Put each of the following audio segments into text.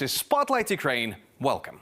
This is Spotlight Ukraine. Welcome.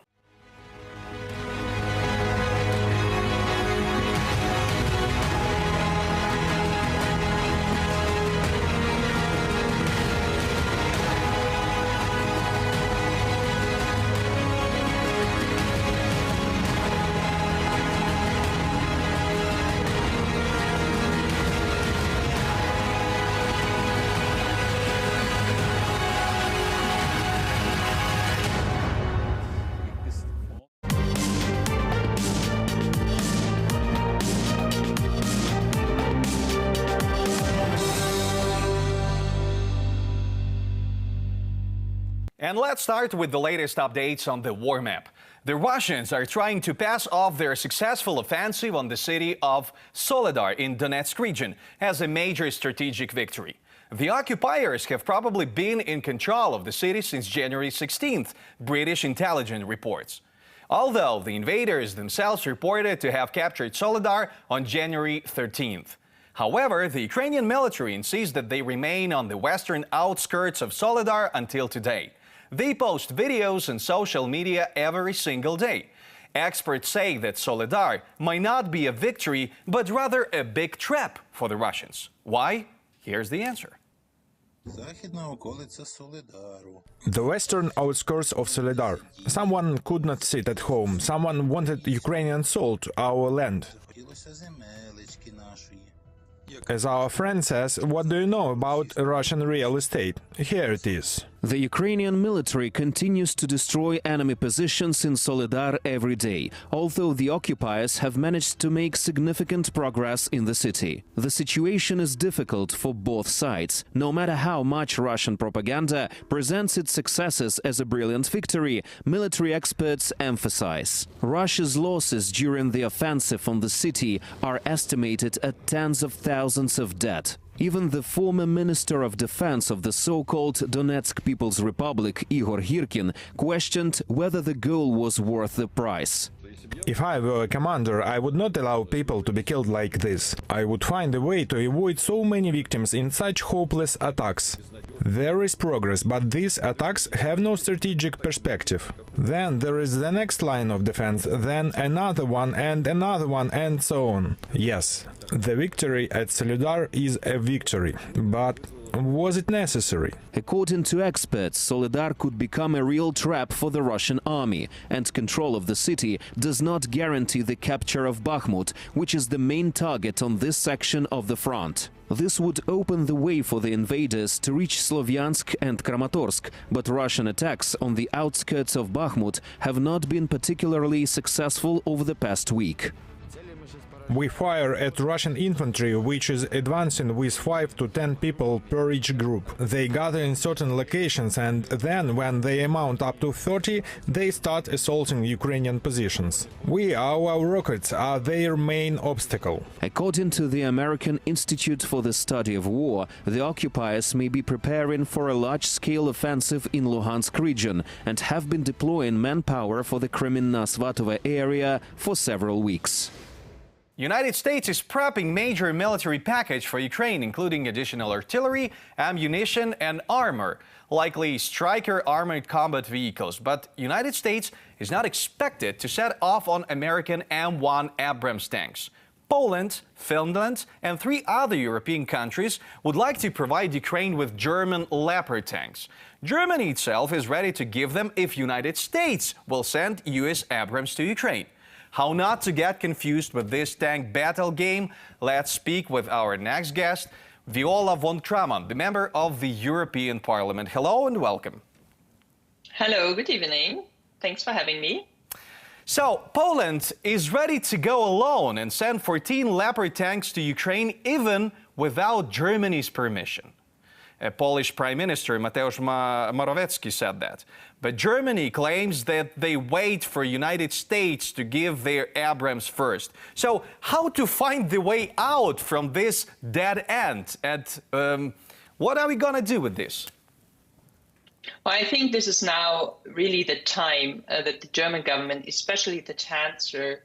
And let's start with the latest updates on the war map. The Russians are trying to pass off their successful offensive on the city of Soledar in Donetsk region as a major strategic victory. The occupiers have probably been in control of the city since January 16th, British intelligence reports. Although the invaders themselves reported to have captured Soledar on January 13th. However, the Ukrainian military insists that they remain on the western outskirts of Soledar until today. They post videos on social media every single day. Experts say that Soledar might not be a victory, but rather a big trap for the Russians. Why? Here's the answer. The western outskirts of Soledar. Someone could not sit at home. Someone wanted Ukrainian salt, our land. As our friend says, what do you know about Russian real estate? Here it is. The Ukrainian military continues to destroy enemy positions in Soledar every day, although the occupiers have managed to make significant progress in the city. The situation is difficult for both sides. No matter how much Russian propaganda presents its successes as a brilliant victory, military experts emphasize. Russia's losses during the offensive on the city are estimated at tens of thousands of dead. Even the former Minister of Defense of the so-called Donetsk People's Republic, Igor Girkin, questioned whether the goal was worth the price. If I were a commander, I would not allow people to be killed like this. I would find a way to avoid so many victims in such hopeless attacks. There is progress, but these attacks have no strategic perspective. Then there is the next line of defense, then another one, and so on. Yes, the victory at Soledar is a victory, but was it necessary? According to experts, Soledar could become a real trap for the Russian army, and control of the city does not guarantee the capture of Bakhmut, which is the main target on this section of the front. This would open the way for the invaders to reach Slovyansk and Kramatorsk, but Russian attacks on the outskirts of Bakhmut have not been particularly successful over the past week. We fire at Russian infantry, which is advancing with 5 to 10 people per each group. They gather in certain locations, and then, when they amount up to 30, they start assaulting Ukrainian positions. Our rockets are their main obstacle. According to the American Institute for the Study of War, the occupiers may be preparing for a large-scale offensive in Luhansk region and have been deploying manpower for the Kreminna-Svatove area for several weeks. United States is prepping major military package for Ukraine, including additional artillery, ammunition, and armor, likely Stryker armored combat vehicles. But United States is not expected to set off on American M1 Abrams tanks. Poland, Finland, and 3 other European countries would like to provide Ukraine with German Leopard tanks. Germany itself is ready to give them if United States will send US Abrams to Ukraine. How not to get confused with this tank battle game? Let's speak with our next guest, Viola von Cramon, the member of the European Parliament. Hello and welcome. Hello, good evening. Thanks for having me. So, Poland is ready to go alone and send 14 Leopard tanks to Ukraine even without Germany's permission. Polish Prime Minister Mateusz Morawiecki said that. But Germany claims that they wait for United States to give their Abrams first. So how to find the way out from this dead end? And what are we going to do with this? Well, I think this is now really the time that the German government, especially the Chancellor,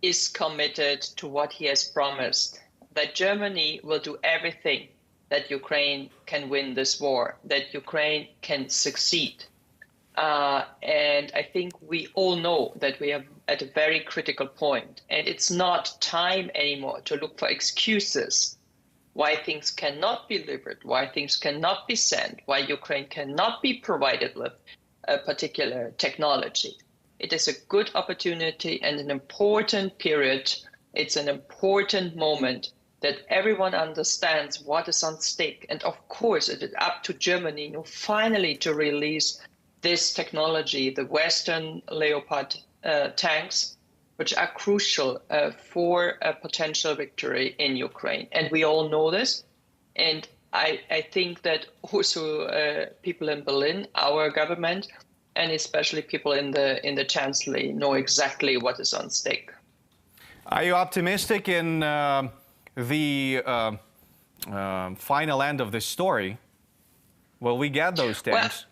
is committed to what he has promised, that Germany will do everything that Ukraine can win this war, that Ukraine can succeed. And I think we all know that we are at a very critical point, and it's not time anymore to look for excuses why things cannot be delivered, why things cannot be sent, why Ukraine cannot be provided with a particular technology. It is a good opportunity and an important period. It's an important moment that everyone understands what is on stake. And of course, it is up to Germany finally to release this technology, the Western Leopard tanks, which are crucial for a potential victory in Ukraine. And we all know this. And I think that also people in Berlin, our government, and especially people in the Chancellery know exactly what is on stake. Are you optimistic in the final end of this story? Will we get those tanks? Well,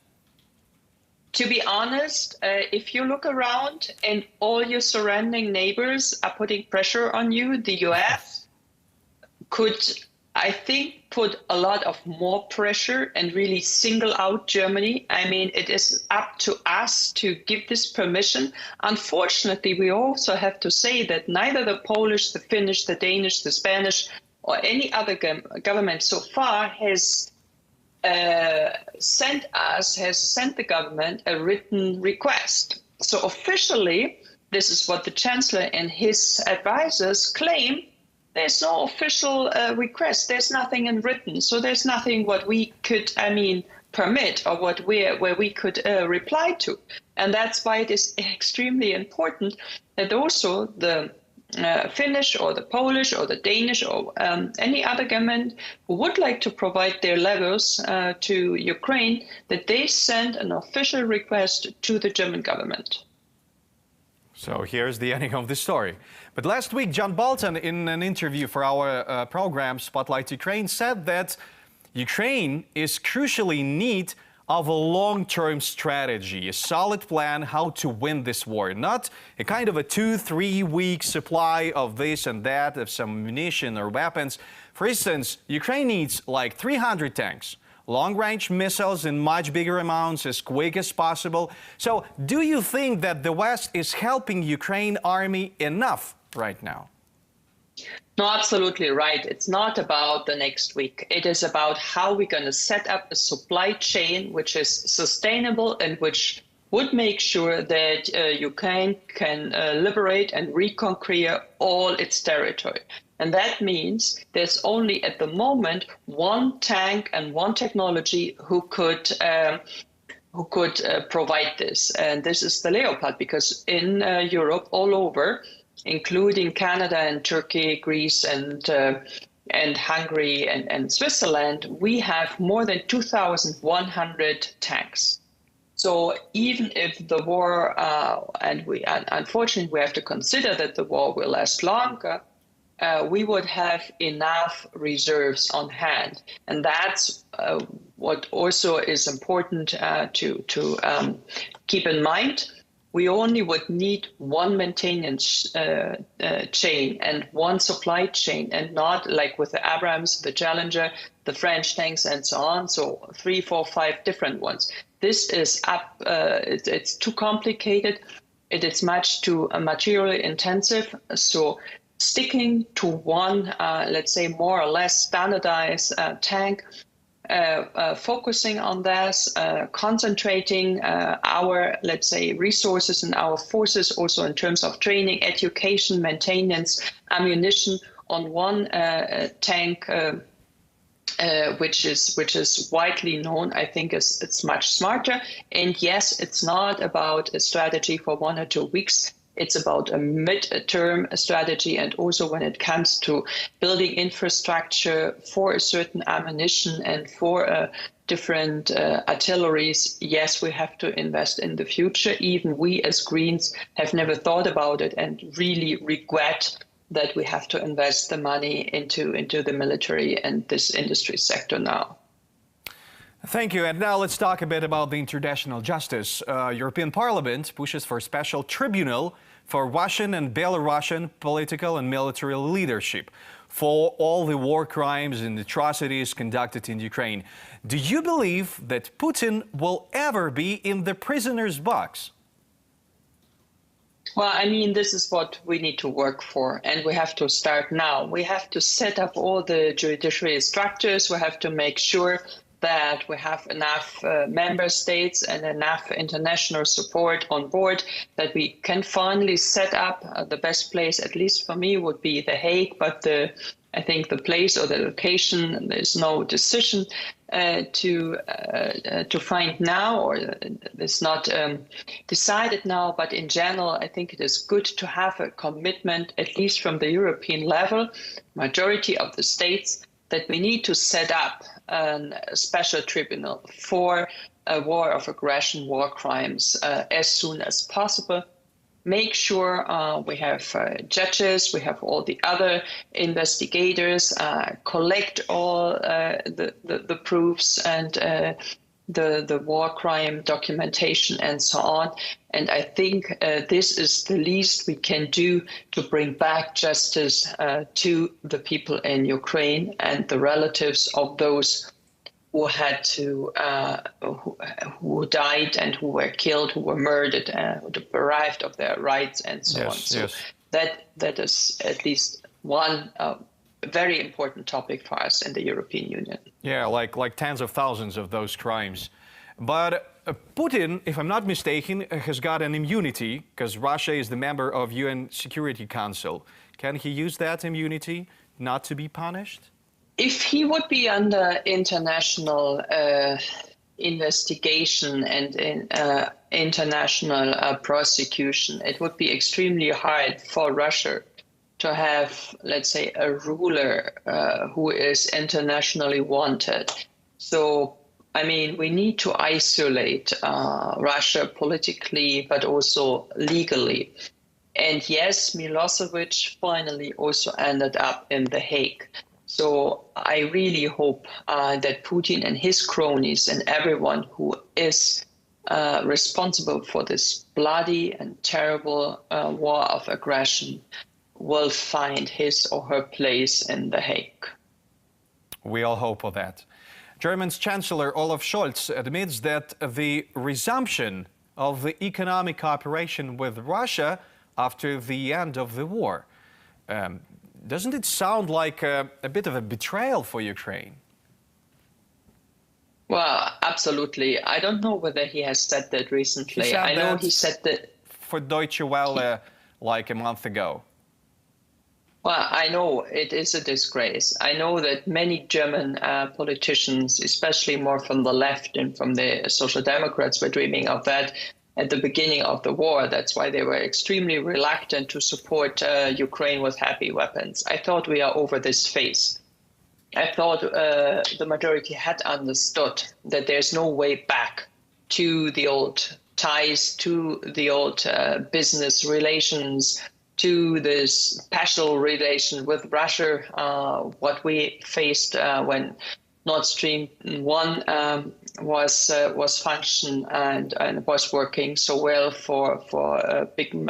to be honest, if you look around and all your surrounding neighbors are putting pressure on you, the US could, I think, put a lot of more pressure and really single out Germany. I mean, it is up to us to give this permission. Unfortunately, we also have to say that neither the Polish, the Finnish, the Danish, the Spanish, or any other government so far has sent the government a written request. So officially, this is what the Chancellor and his advisors claim. There's no official request. There's nothing in written. So there's nothing what we could, permit or where we could reply to. And that's why it is extremely important that also the Finnish or the Polish or the Danish or any other government who would like to provide their levels to Ukraine, that they send an official request to the German government. So here's the ending of the story. But last week, John Bolton, in an interview for our program Spotlight Ukraine, said that Ukraine is crucially in need of a long-term strategy, a solid plan how to win this war, not a kind of a 2-3 week supply of this and that, of some ammunition or weapons. For instance, Ukraine needs like 300 tanks, long-range missiles in much bigger amounts as quick as possible. So do you think that the West is helping Ukraine army enough right now? No, absolutely right. It's not about the next week. It is about how we're going to set up a supply chain which is sustainable and which would make sure that Ukraine can liberate and reconquer all its territory. And that means there's only at the moment one tank and one technology who could provide this. And this is the Leopard, because in Europe, all over, including Canada and Turkey, Greece and Hungary and Switzerland, we have more than 2,100 tanks. So even if the war, unfortunately we have to consider that the war will last longer, we would have enough reserves on hand. And that's what also is important to keep in mind. We only would need one maintenance chain and one supply chain, and not like with the Abrams, the Challenger, the French tanks, and so on. So 3, 4, 5 different ones. This is it's too complicated. It is much too materially intensive. So sticking to one, let's say more or less standardized tank, focusing on this, concentrating our, let's say, resources and our forces also in terms of training, education, maintenance, ammunition on one tank, which is widely known, I think it's much smarter. And yes, it's not about a strategy for 1 or 2 weeks. It's about a mid-term strategy, and also when it comes to building infrastructure for a certain ammunition and for different artilleries. Yes, we have to invest in the future. Even we as Greens have never thought about it and really regret that we have to invest the money into the military and this industry sector now. Thank you. And now let's talk a bit about the international justice. European Parliament pushes for a special tribunal for Russian and Belarusian political and military leadership. for all the war crimes and atrocities conducted in Ukraine. Do you believe that Putin will ever be in the prisoner's box? Well, I mean, this is what we need to work for, and we have to start now. We have to set up all the judiciary structures. We have to make sure that we have enough member states and enough international support on board, that we can finally set up the best place, at least for me, would be The Hague, but I think the place or the location, there's no decision to find now, or it's not decided now. But in general, I think it is good to have a commitment, at least from the European level, majority of the states, that we need to set up a special tribunal for a war of aggression, war crimes, as soon as possible. Make sure we have judges, we have all the other investigators, collect all the proofs and the war crime documentation and so on. And I think this is the least we can do to bring back justice to the people in Ukraine and the relatives of those who had to, who died and who were killed, who were murdered, who deprived of their rights and so on. So that is at least one very important topic for us in the European Union. Yeah, like tens of thousands of those crimes. But Putin, if I'm not mistaken, has got an immunity because Russia is the member of UN Security Council. Can he use that immunity not to be punished? If he would be under international investigation and international prosecution, it would be extremely hard for Russia to have, let's say, a ruler who is internationally wanted. So, I mean, we need to isolate Russia politically, but also legally. And yes, Milosevic finally also ended up in The Hague. So I really hope that Putin and his cronies and everyone who is responsible for this bloody and terrible war of aggression will find his or her place in The Hague. We all hope for that. German's Chancellor Olaf Scholz admits that the resumption of the economic cooperation with Russia after the end of the war. Doesn't it sound like a bit of a betrayal for Ukraine? Well, absolutely. I don't know whether he has said that recently. I know he said that for Deutsche Welle like a month ago. Well, I know it is a disgrace. I know that many German politicians, especially more from the left and from the Social Democrats, were dreaming of that at the beginning of the war. That's why they were extremely reluctant to support Ukraine with heavy weapons. I thought we are over this phase. I thought the majority had understood that there's no way back to the old ties, to the old business relations, to this special relation with Russia, what we faced when Nord Stream 1 was functioning and was working so well for a big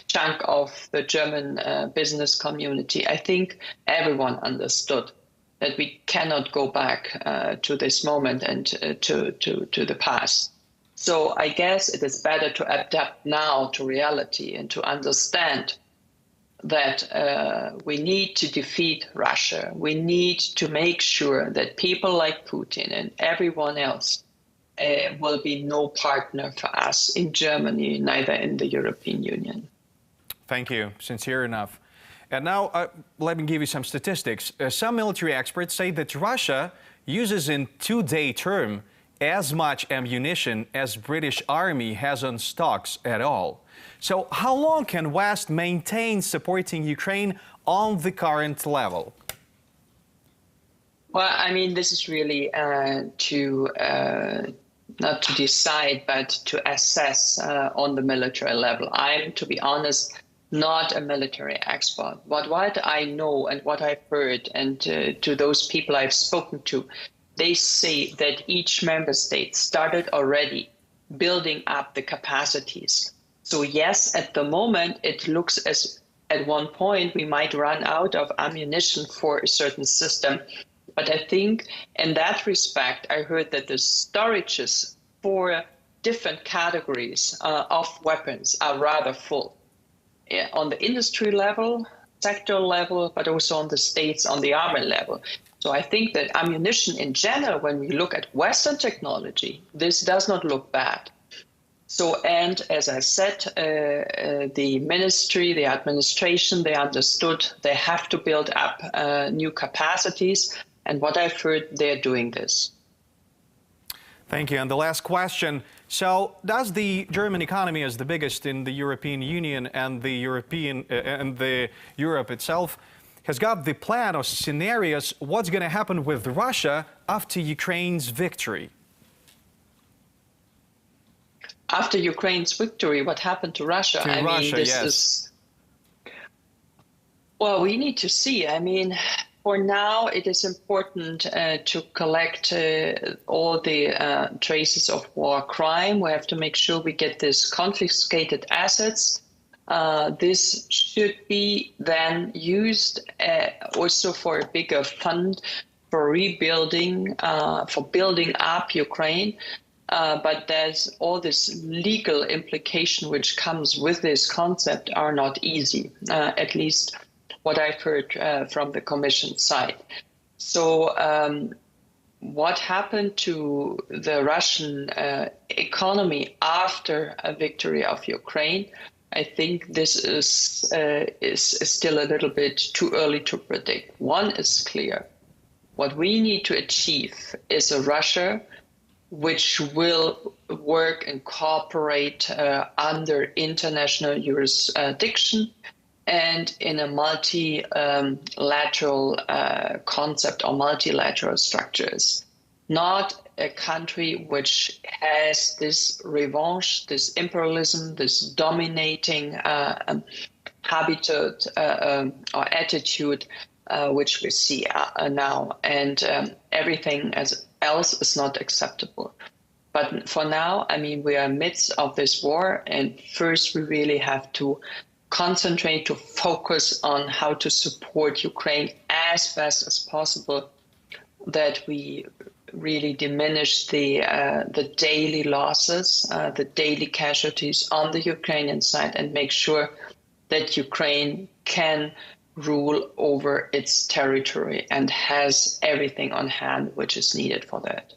chunk of the German business community. I think everyone understood that we cannot go back to this moment and to the past. So I guess it is better to adapt now to reality and to understand that we need to defeat Russia. We need to make sure that people like Putin and everyone else will be no partner for us in Germany, neither in the European Union. Thank you. Sincere enough. And now let me give you some statistics. Some military experts say that Russia uses in 2-day term as much ammunition as British Army has on stocks at all. So how long can West maintain supporting Ukraine on the current level? Well, I mean, this is really not to decide, but to assess on the military level. I'm, to be honest, not a military expert. But what I know and what I've heard, and to those people I've spoken to, they say that each member state started already building up the capacities. So yes, at the moment, it looks as at one point we might run out of ammunition for a certain system. But I think in that respect, I heard that the storages for different categories of weapons are rather full. On the industry level, sector level, but also on the states, on the army level. So I think that ammunition in general, when we look at Western technology, this does not look bad. So, and as I said, the ministry, the administration, they understood they have to build up new capacities. And what I've heard, they're doing this. Thank you. And the last question. So does the German economy, as the biggest in the European Union and the Europe itself, has got the plan or scenarios what's going to happen with Russia after Ukraine's victory? After Ukraine's victory, what happened to Russia? To Russia, yes. Well, we need to see. I mean, for now, it is important to collect all the traces of war crime. We have to make sure we get these confiscated assets. This should be then used also for a bigger fund for rebuilding, for building up Ukraine. But there's all this legal implication which comes with this concept are not easy, at least what I've heard from the Commission side. So what happened to the Russian economy after a victory of Ukraine? I think this is still a little bit too early to predict. One is clear. What we need to achieve is a Russia which will work and cooperate under international jurisdiction and in a multilateral concept or multilateral structures. Not a country which has this revanche, this imperialism, this dominating habitat or attitude which we see now. And everything else is not acceptable. But for now, I mean, we are amidst of this war, and first we really have to concentrate, to focus on how to support Ukraine as best as possible, that we really diminish the daily losses, the daily casualties on the Ukrainian side, and make sure that Ukraine can rule over its territory and has everything on hand which is needed for that.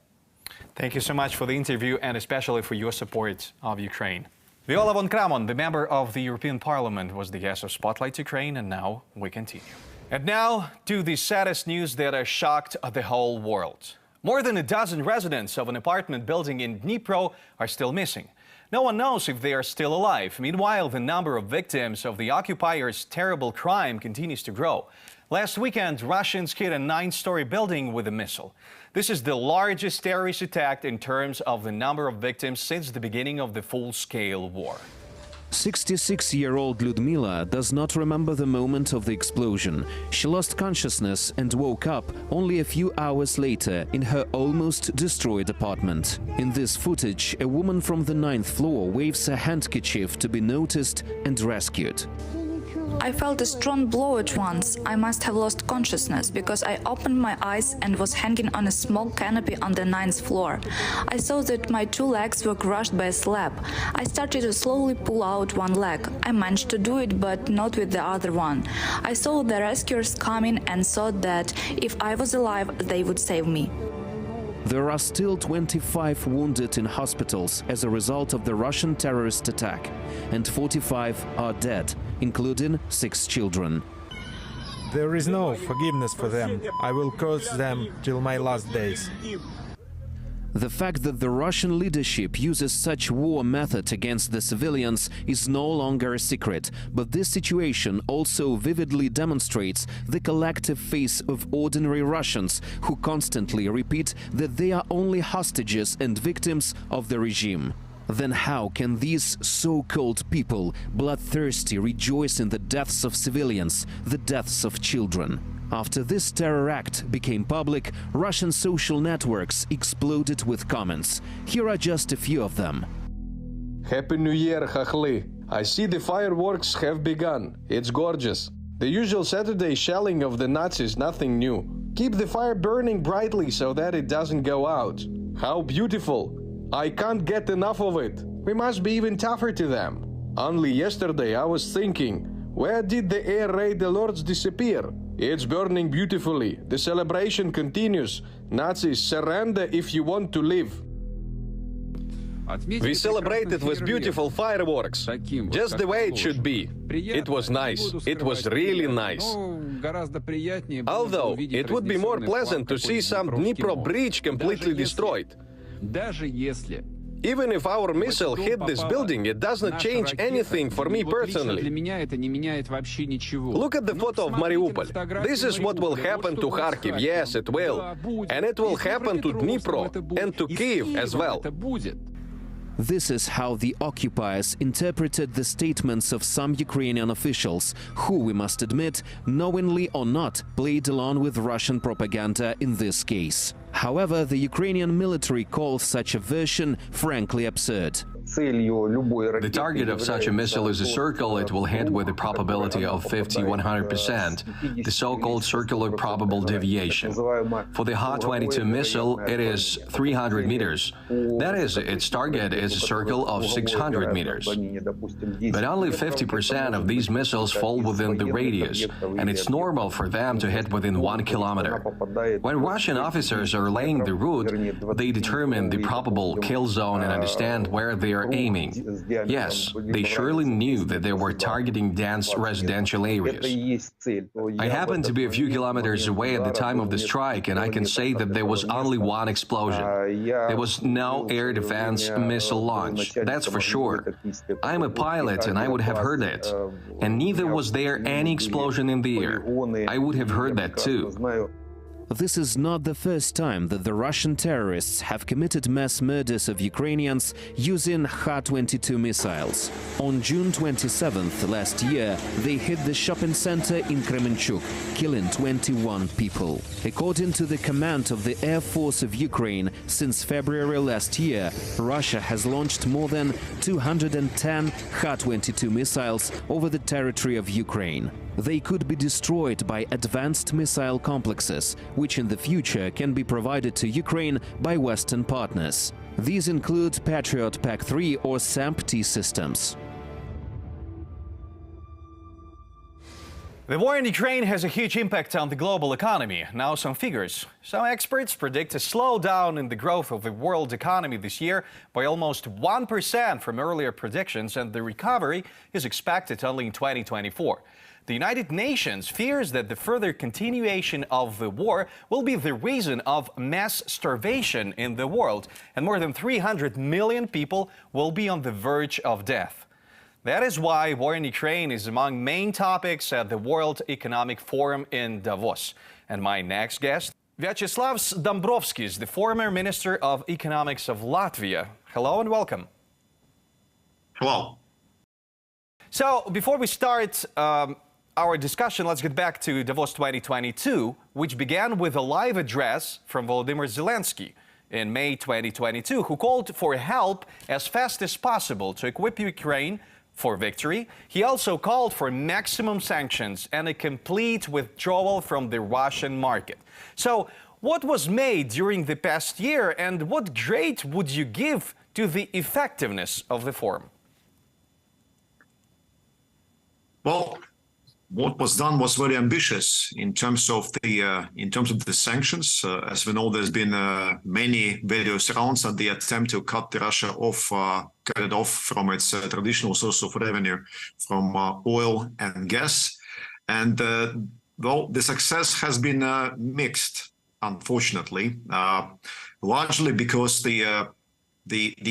Thank you so much for the interview and especially for your support of Ukraine. Viola von Cramon, the member of the European Parliament, was the guest of Spotlight Ukraine, and now we continue. And now to the saddest news that has shocked the whole world. More than a dozen residents of an apartment building in Dnipro are still missing. No one knows if they are still alive. Meanwhile, the number of victims of the occupiers' terrible crime continues to grow. Last weekend, Russians hit a 9-story building with a missile. This is the largest terrorist attack in terms of the number of victims since the beginning of the full-scale war. 66-year-old Lyudmila does not remember the moment of the explosion. She lost consciousness and woke up only a few hours later in her almost destroyed apartment. In this footage, a woman from the 9th floor waves a handkerchief to be noticed and rescued. I felt a strong blow at once. I must have lost consciousness because I opened my eyes and was hanging on a small canopy on the 9th floor. I saw that my 2 legs were crushed by a slab. I started to slowly pull out one leg. I managed to do it, but not with the other one. I saw the rescuers coming and thought that if I was alive, they would save me. There are still 25 wounded in hospitals as a result of the Russian terrorist attack, and 45 are dead, including 6 children. There is no forgiveness for them. I will curse them till my last days. The fact that the Russian leadership uses such war method against the civilians is no longer a secret, but this situation also vividly demonstrates the collective face of ordinary Russians who constantly repeat that they are only hostages and victims of the regime. Then how can these so-called people, bloodthirsty, rejoice in the deaths of civilians, the deaths of children? After this terror act became public, Russian social networks exploded with comments. Here are just a few of them. Happy New Year, хохлы! I see the fireworks have begun. It's gorgeous. The usual Saturday shelling of the Nazis, nothing new. Keep the fire burning brightly so that it doesn't go out. How beautiful. I can't get enough of it. We must be even tougher to them. Only yesterday I was thinking, where did the air raid the Lords disappear? It's burning beautifully. The celebration continues. Nazis, surrender if you want to live. We celebrated with beautiful fireworks, just the way it should be. It was nice. It was really nice. Although, it would be more pleasant to see some Dnipro bridge completely destroyed. Even if our missile hit this building, it does not change anything for me personally. Look at the photo of Mariupol. This is what will happen to Kharkiv. Yes, it will. And it will happen to Dnipro and to Kyiv as well. This is how the occupiers interpreted the statements of some Ukrainian officials, who, we must admit, knowingly or not, played along with Russian propaganda in this case. However, the Ukrainian military calls such a version frankly absurd. The target of such a missile is a circle. It will hit with a probability of 50–100%, the so-called circular probable deviation. For the Ha-22 missile, it is 300 meters. That is, its target is a circle of 600 meters. But only 50% of these missiles fall within the radius, and it's normal for them to hit within 1 kilometer. When Russian officers are laying the route, they determine the probable kill zone and understand where they are aiming. Yes, they surely knew that they were targeting dense residential areas. I happened to be a few kilometers away at the time of the strike, and I can say that there was only one explosion. There was no air defense missile launch, that's for sure. I'm a pilot and I would have heard it. And neither was there any explosion in the air. I would have heard that too. This is not the first time that the Russian terrorists have committed mass murders of Ukrainians using Ha-22 missiles. On June 27th last year, they hit the shopping center in Kremenchuk, killing 21 people. According to the command of the Air Force of Ukraine, since February last year, Russia has launched more than 210 Ha-22 missiles over the territory of Ukraine. They could be destroyed by advanced missile complexes, which in the future can be provided to Ukraine by Western partners. These include Patriot PAC-3 or SAMP-T systems. The war in Ukraine has a huge impact on the global economy. Now some figures. Some experts predict a slowdown in the growth of the world economy this year by almost 1% from earlier predictions, and the recovery is expected only in 2024. The United Nations fears that the further continuation of the war will be the reason of mass starvation in the world, and more than 300 million people will be on the verge of death. That is why war in Ukraine is among main topics at the World Economic Forum in Davos. And my next guest, Vjačeslavs Dombrovskis, the former Minister of Economics of Latvia. Hello and welcome. Hello. So, before we start our discussion, let's get back to Davos 2022, which began with a live address from Volodymyr Zelensky in May 2022, who called for help as fast as possible to equip Ukraine for victory. He also called for maximum sanctions and a complete withdrawal from the Russian market. So, what was made during the past year, and what grade would you give to the effectiveness of the forum? Well, what was done was very ambitious in terms of the sanctions. As we know, there's been many various rounds at the attempt to cut Russia off, cut it off from its traditional source of revenue from oil and gas. And well, the success has been mixed, unfortunately, largely because the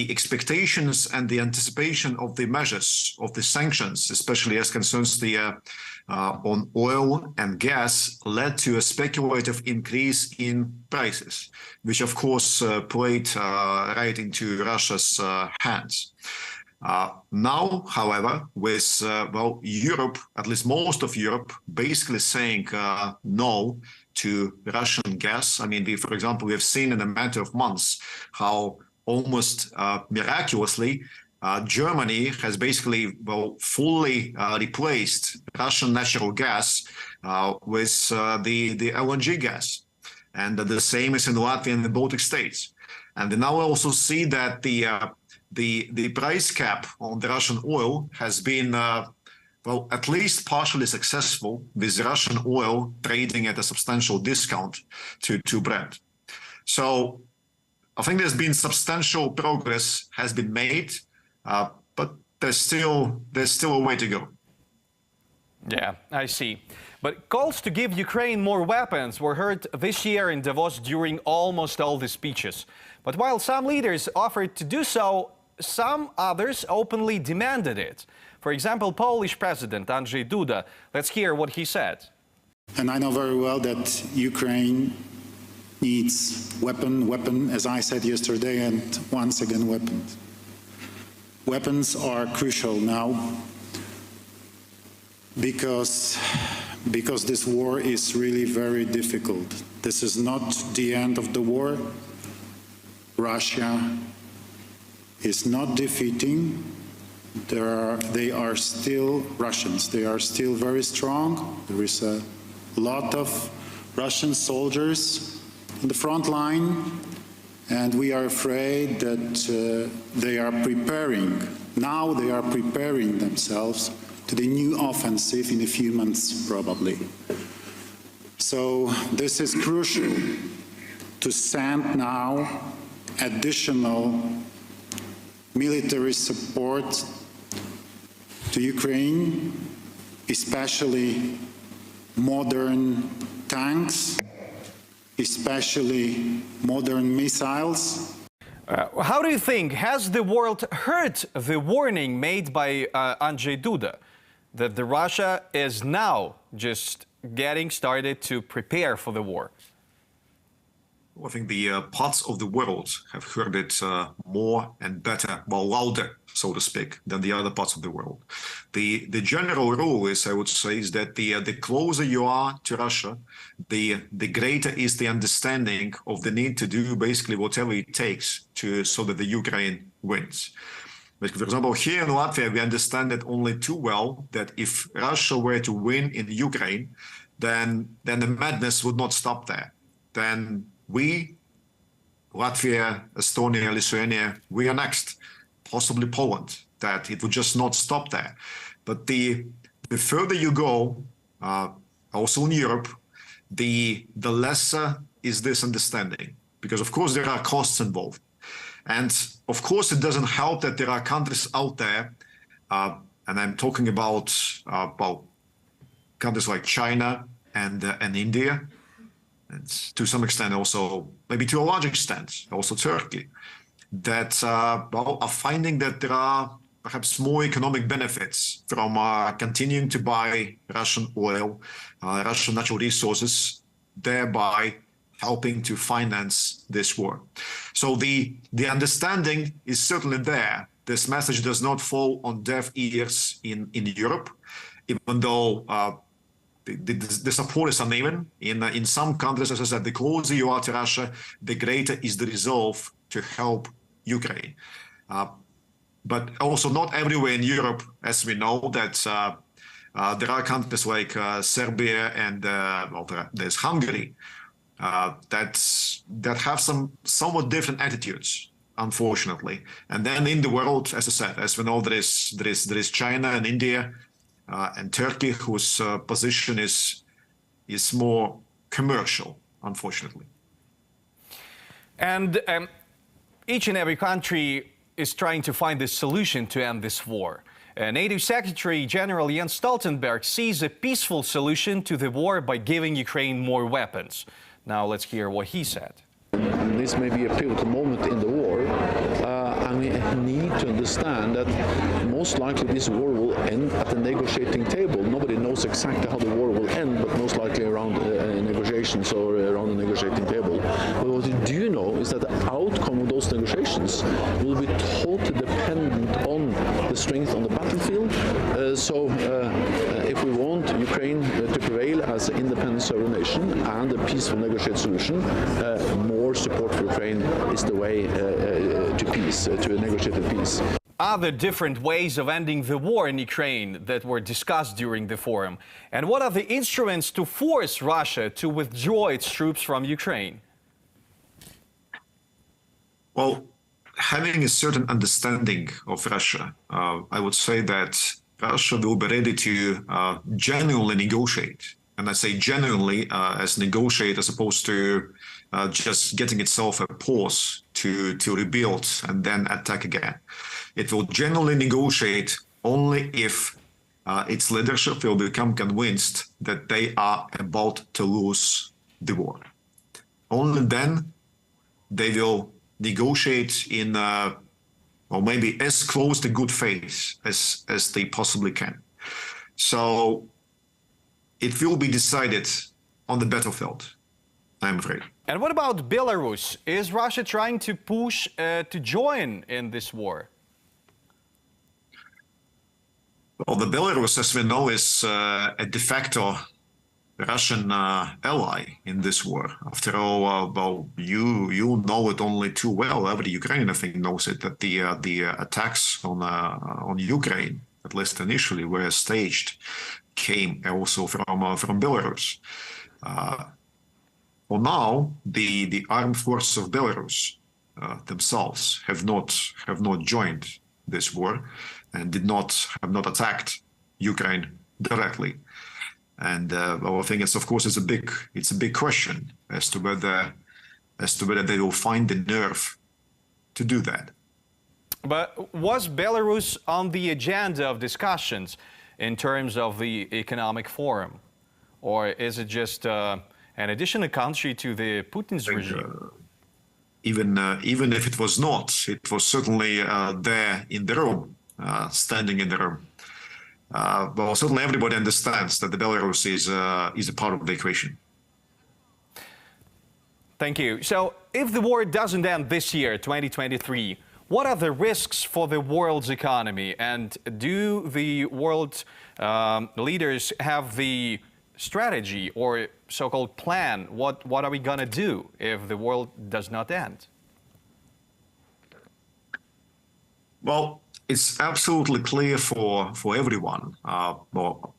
expectations and the anticipation of the measures of the sanctions, especially as concerns the on oil and gas, led to a speculative increase in prices, which of course played right into Russia's hands. Now, however, with well, Europe, at least most of Europe, basically saying no to Russian gas. I mean, for example, we have seen in a matter of months how almost miraculously Germany has basically, fully replaced Russian natural gas with the LNG gas. And the same is in Latvia and the Baltic states. And now we also see that the price cap on the Russian oil has been, at least partially successful, with Russian oil trading at a substantial discount to Brent. So I think there's been substantial progress has been made, but there's still a way to go. Yeah, I see. But calls to give Ukraine more weapons were heard this year in Davos during almost all the speeches. But while some leaders offered to do so, some others openly demanded it. For example, Polish President Andrzej Duda. Let's hear what he said. And I know very well that Ukraine needs weapon, as I said yesterday, and once again, weapons. Weapons are crucial now because this war is really very difficult. This is not the end of the war. Russia is not defeating. They are still Russians. They are still very strong. There is a lot of Russian soldiers in the front line, and we are afraid that they are preparing. Now they are preparing themselves to the new offensive in a few months, probably. So this is crucial to send now additional military support to Ukraine, especially modern tanks, especially modern missiles. How do you think, has the world heard the warning made by Andrzej Duda that the Russia is now just getting started to prepare for the war? I think the parts of the world have heard it more and better, louder, so to speak, than the other parts of the world. The general rule is, I would say, is that the closer you are to Russia, the greater is the understanding of the need to do basically whatever it takes so that the Ukraine wins. But for example, here in Latvia, we understand it only too well that if Russia were to win in Ukraine, then the madness would not stop there. Then we, Latvia, Estonia, Lithuania, we are next, possibly Poland, that it would just not stop there. But the further you go, also in Europe, the lesser is this understanding, because of course there are costs involved. And of course it doesn't help that there are countries out there, and I'm talking about countries like China and India, and to some extent also, maybe to a large extent, also Turkey, that are finding that there are perhaps more economic benefits from continuing to buy Russian oil, Russian natural resources, thereby helping to finance this war. So the understanding is certainly there. This message does not fall on deaf ears in Europe, even though the support is uneven. In some countries, as I said, the closer you are to Russia, the greater is the resolve to help Ukraine. But also not everywhere in Europe, as we know, that there are countries like Serbia and there's Hungary that have some somewhat different attitudes, unfortunately. And then in the world, as I said, as we know, there is China and India and Turkey, whose position is more commercial, unfortunately. And each and every country is trying to find a solution to end this war. NATO Secretary General Jens Stoltenberg sees a peaceful solution to the war by giving Ukraine more weapons. Now let's hear what he said. This may be a pivotal moment in the war, and we need to understand that most likely this war will end at the negotiating table. Nobody knows exactly how the war will end, but most likely around negotiations or around the negotiating table. But what we do know is that the outcome of those negotiations will be totally dependent on the strength on the battlefield. So if we want Ukraine to prevail as an independent sovereign nation and a peaceful negotiated solution, more support for Ukraine is the way to peace, to a negotiated peace. other different ways of ending the war in Ukraine that were discussed during the forum? And what are the instruments to force Russia to withdraw its troops from Ukraine? Well, having a certain understanding of Russia, I would say that Russia will be ready to genuinely negotiate. And I say genuinely as negotiate as opposed to just getting itself a pause to rebuild and then attack again. It will genuinely negotiate only if its leadership will become convinced that they are about to lose the war. Only then they will negotiate in, or maybe as close to good faith as they possibly can. So it will be decided on the battlefield, I'm afraid. And what about Belarus? Is Russia trying to push to join in this war? Well, the Belarus, as we know, is a de facto Russian ally in this war. After all, well, you know it only too well. Every Ukrainian, I think, knows it, that the attacks on Ukraine, at least initially, were staged, came also from Belarus. For now, the armed forces of Belarus themselves have not joined this war and have not attacked Ukraine directly. And well, I think it's, of course, it's a big question as to whether they will find the nerve to do that. But was Belarus on the agenda of discussions in terms of the economic forum, or is it just an additional country to the Putin's regime? Even if it was not, it was certainly there in the room, standing in the room. Well, certainly everybody understands that the Belarus is a part of the equation. Thank you. So if the war doesn't end this year, 2023, what are the risks for the world's economy? And do the world leaders have the strategy or so-called plan? What are we going to do if the world does not end? Well, it's absolutely clear for everyone, well,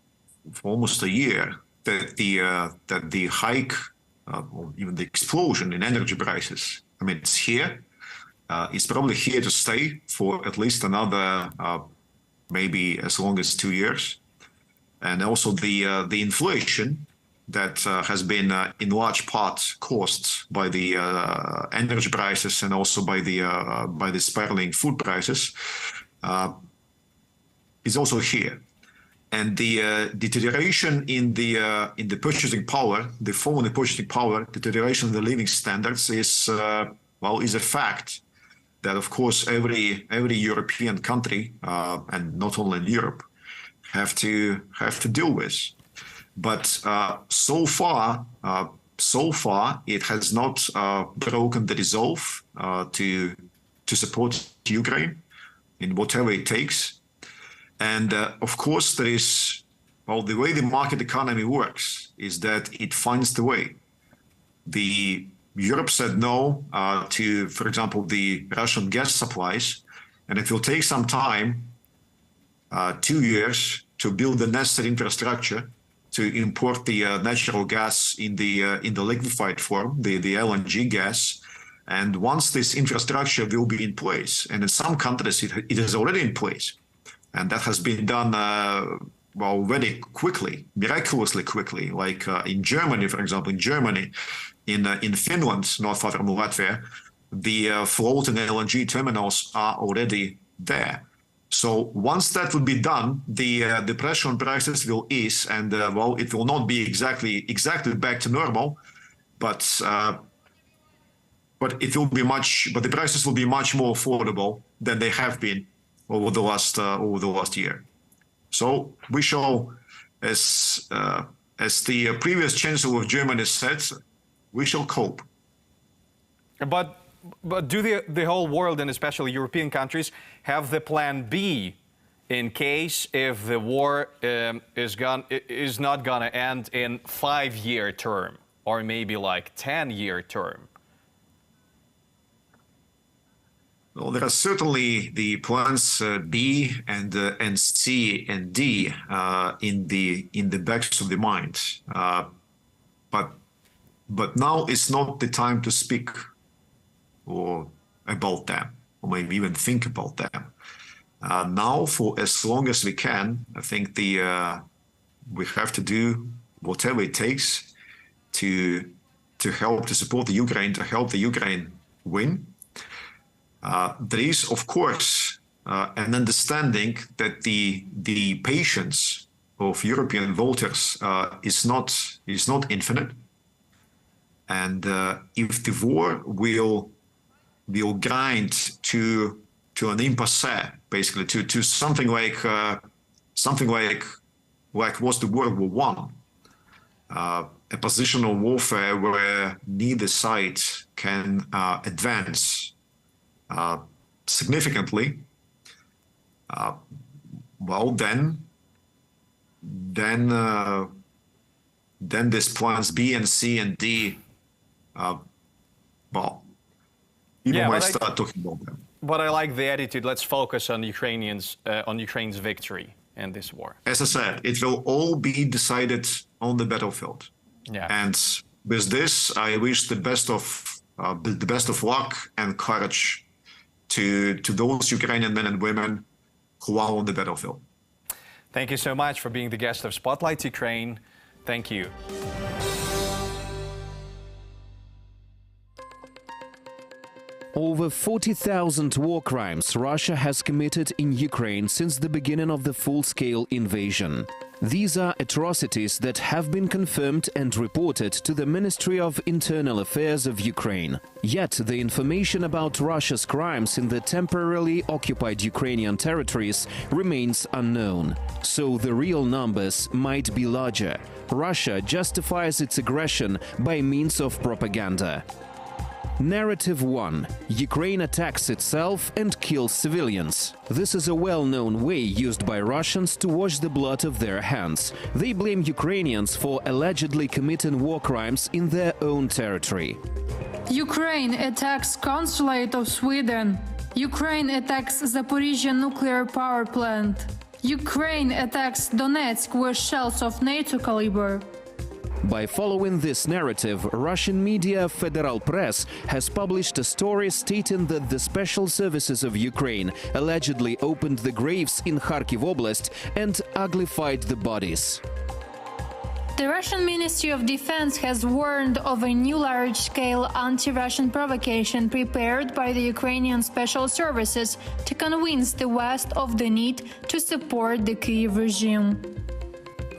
for almost a year, that the hike, or even the explosion in energy prices, I mean, it's here. It's probably here to stay for at least another, maybe as long as 2 years. And also the inflation that has been in large part caused by the energy prices and also by the spiraling food prices is also here. And the deterioration in the purchasing power, the fall in the purchasing power, deterioration of the living standards is is a fact that, of course, every European country and not only in Europe have to deal with. But so far it has not broken the resolve to support Ukraine in whatever it takes. And of course, there is, well, the way the market economy works is that it finds the way. Europe said no to, for example, the Russian gas supplies, and it will take some time, 2 years, to build the necessary infrastructure to import the natural gas in the liquefied form, the LNG gas. And once this infrastructure will be in place, and in some countries it is already in place, and that has been done very quickly, miraculously quickly, like in Germany, for example. In Finland, not far from Latvia, the floating LNG terminals are already there. So once that would be done, the pressure on prices will ease, and it will not be exactly back to normal, but it will be the prices will be much more affordable than they have been over the last year. So we shall, as the previous Chancellor of Germany said, we shall cope. But do the whole world, and especially European countries, have the plan B in case if the war is not going to end in 5-year term or maybe like 10-year term? Well, there are certainly the plans B and C and D in the backs of the mind, but now it's not the time to speak about them, or maybe even think about them. Now, for as long as we can, I think we have to do whatever it takes to help to support the Ukraine, to help the Ukraine win. There is, of course, an understanding that the patience of European voters is not infinite, and if the war will grind to an impasse, basically to something like was the World War I, a positional warfare where neither side can advance significantly, well, then this plans B and C and D, well, people might start talking about them. But I like the attitude. Let's focus on Ukraine's victory in this war. As I said, it will all be decided on the battlefield. Yeah. And with this, I wish the best of luck and courage to those Ukrainian men and women who are on the battlefield. Thank you so much for being the guest of Spotlight Ukraine. Thank you. Over 40,000 war crimes Russia has committed in Ukraine since the beginning of the full-scale invasion. These are atrocities that have been confirmed and reported to the Ministry of Internal Affairs of Ukraine. Yet the information about Russia's crimes in the temporarily occupied Ukrainian territories remains unknown. So the real numbers might be larger. Russia justifies its aggression by means of propaganda. Narrative 1. Ukraine attacks itself and kills civilians. This is a well-known way used by Russians to wash the blood of their hands. They blame Ukrainians for allegedly committing war crimes in their own territory. Ukraine attacks consulate of Sweden. Ukraine attacks Zaporizhzhia nuclear power plant. Ukraine attacks Donetsk with shells of NATO caliber. By following this narrative, Russian media Federal Press has published a story stating that the special services of Ukraine allegedly opened the graves in Kharkiv Oblast and uglified the bodies. The Russian Ministry of Defense has warned of a new large-scale anti-Russian provocation prepared by the Ukrainian special services to convince the West of the need to support the Kyiv regime.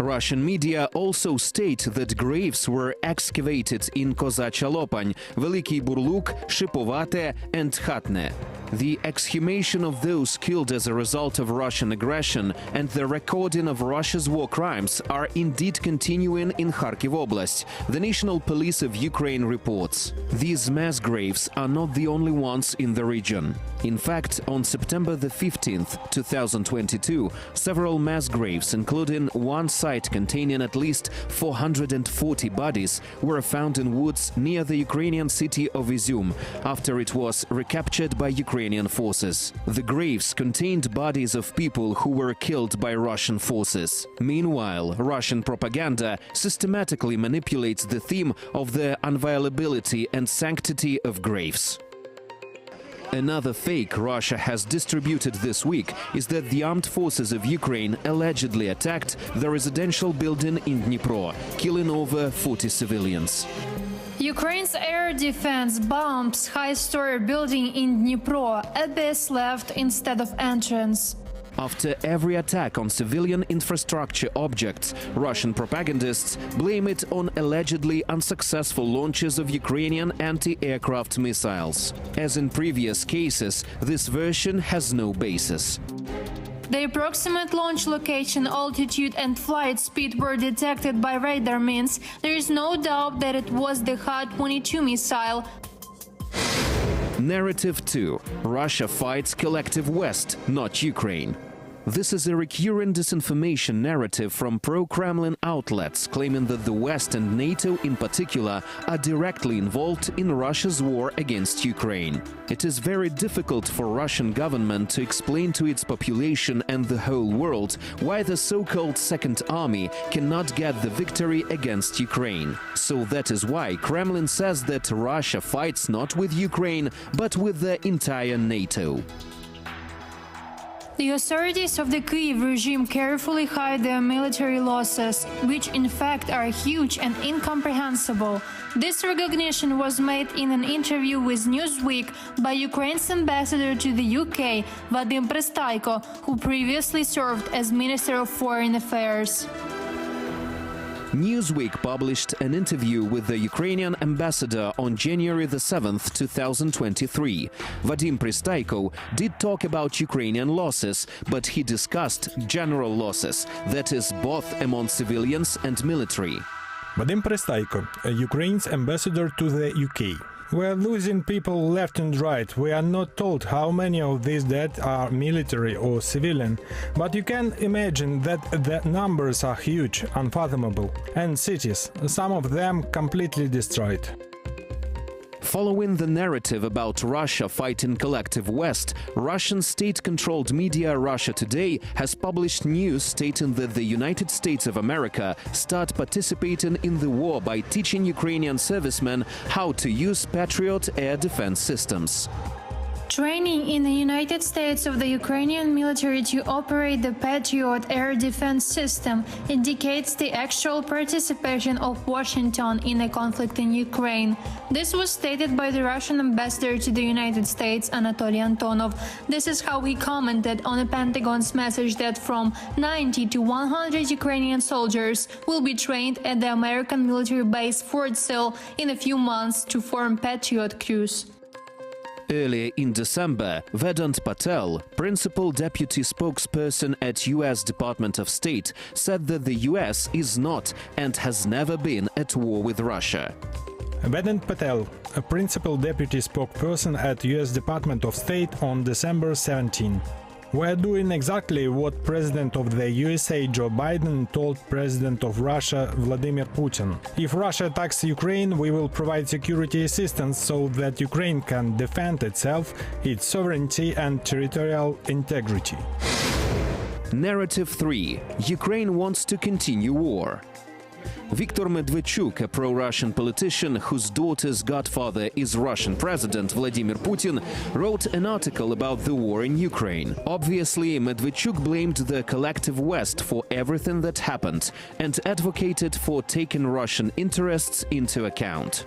Russian media also state that graves were excavated in Kozachya Lopань, Veliki Burluk, Shipovate and Khatne. The exhumation of those killed as a result of Russian aggression and the recording of Russia's war crimes are indeed continuing in Kharkiv Oblast, the National Police of Ukraine reports. These mass graves are not the only ones in the region. In fact, on September the 15th, 2022, several mass graves, including one site containing at least 440 bodies, were found in woods near the Ukrainian city of Izum after it was recaptured by Ukrainian forces. The graves contained bodies of people who were killed by Russian forces. Meanwhile, Russian propaganda systematically manipulates the theme of the inviolability and sanctity of graves. Another fake Russia has distributed this week is that the armed forces of Ukraine allegedly attacked the residential building in Dnipro, killing over 40 civilians. Ukraine's air defense bombs high-story building in Dnipro, abyss left instead of entrance. After every attack on civilian infrastructure objects, Russian propagandists blame it on allegedly unsuccessful launches of Ukrainian anti-aircraft missiles. As in previous cases, this version has no basis. The approximate launch location, altitude and flight speed were detected by radar means there is no doubt that it was the Ha-22 missile. Narrative 2. Russia fights collective West, not Ukraine. This is a recurrent disinformation narrative from pro-Kremlin outlets, claiming that the West and NATO in particular are directly involved in Russia's war against Ukraine. It is very difficult for Russian government to explain to its population and the whole world why the so-called Second Army cannot get the victory against Ukraine. So that is why Kremlin says that Russia fights not with Ukraine, but with the entire NATO. The authorities of the Kyiv regime carefully hide their military losses, which in fact are huge and incomprehensible. This recognition was made in an interview with Newsweek by Ukraine's ambassador to the UK, Vadim Pristaiko, who previously served as Minister of Foreign Affairs. Newsweek published an interview with the Ukrainian ambassador on January the 7th, 2023. Vadim Pristaiko did talk about Ukrainian losses, but he discussed general losses, that is, both among civilians and military. Vadim Pristaiko, Ukraine's ambassador to the UK. We are losing people left and right. We are not told how many of these dead are military or civilian, but you can imagine that the numbers are huge, unfathomable, and cities, some of them completely destroyed. Following the narrative about Russia fighting collective West, Russian state-controlled media Russia Today has published news stating that the United States of America start participating in the war by teaching Ukrainian servicemen how to use Patriot air defense systems. Training in the United States of the Ukrainian military to operate the Patriot air defense system indicates the actual participation of Washington in the conflict in Ukraine. This was stated by the Russian ambassador to the United States, Anatoly Antonov. This is how he commented on the Pentagon's message that from 90 to 100 Ukrainian soldiers will be trained at the American military base Fort Sill in a few months to form Patriot crews. Earlier in December, Vedant Patel, principal deputy spokesperson at U.S. Department of State, said that the U.S. is not and has never been at war with Russia. Vedant Patel, a principal deputy spokesperson at U.S. Department of State on December 17. We're doing exactly what President of the USA Joe Biden told President of Russia Vladimir Putin. If Russia attacks Ukraine, we will provide security assistance so that Ukraine can defend itself, its sovereignty and territorial integrity. Narrative 3. Ukraine wants to continue war. Viktor Medvedchuk, a pro-Russian politician whose daughter's godfather is Russian President Vladimir Putin, wrote an article about the war in Ukraine. Obviously, Medvedchuk blamed the collective West for everything that happened and advocated for taking Russian interests into account.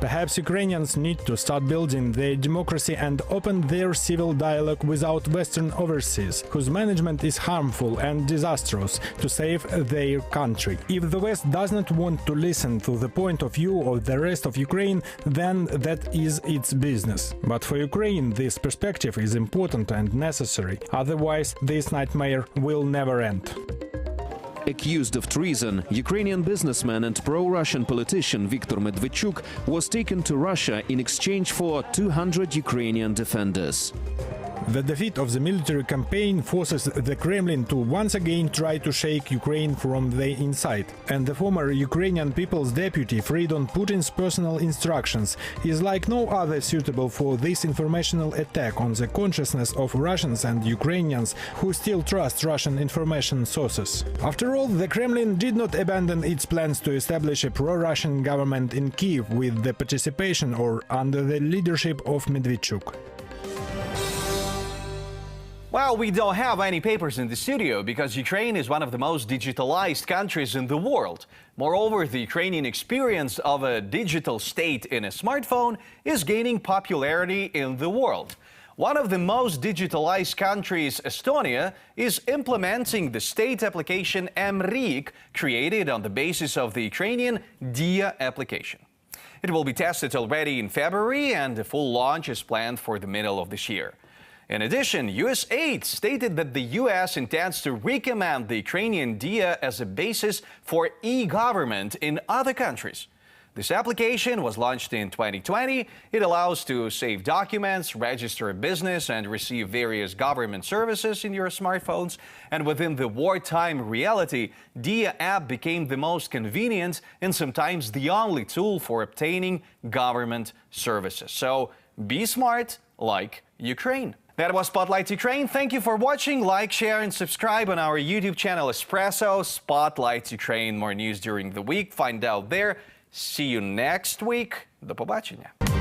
Perhaps Ukrainians need to start building their democracy and open their civil dialogue without Western overseas, whose management is harmful and disastrous, to save their country. If the West does not want to listen to the point of view of the rest of Ukraine, then that is its business. But for Ukraine, this perspective is important and necessary. Otherwise, this nightmare will never end. Accused of treason, Ukrainian businessman and pro-Russian politician Viktor Medvedchuk was taken to Russia in exchange for 200 Ukrainian defenders. The defeat of the military campaign forces the Kremlin to once again try to shake Ukraine from the inside. And the former Ukrainian People's Deputy, freed on Putin's personal instructions, is like no other suitable for this informational attack on the consciousness of Russians and Ukrainians who still trust Russian information sources. After all, the Kremlin did not abandon its plans to establish a pro-Russian government in Kyiv with the participation or under the leadership of Medvedchuk. Well, we don't have any papers in the studio because Ukraine is one of the most digitalized countries in the world. Moreover, the Ukrainian experience of a digital state in a smartphone is gaining popularity in the world. One of the most digitalized countries, Estonia, is implementing the state application mRiik, created on the basis of the Ukrainian Diia application. It will be tested already in February, and the full launch is planned for the middle of this year. In addition, US Aid stated that the US intends to recommend the Ukrainian Diia as a basis for e-government in other countries. This application was launched in 2020. It allows to save documents, register a business, and receive various government services in your smartphones. And within the wartime reality, Diia app became the most convenient and sometimes the only tool for obtaining government services. So be smart like Ukraine. That was Spotlight Ukraine. Thank you for watching. Like, share, and subscribe on our YouTube channel Espresso. Spotlight Ukraine. More news during the week. Find out there. See you next week. До побачення.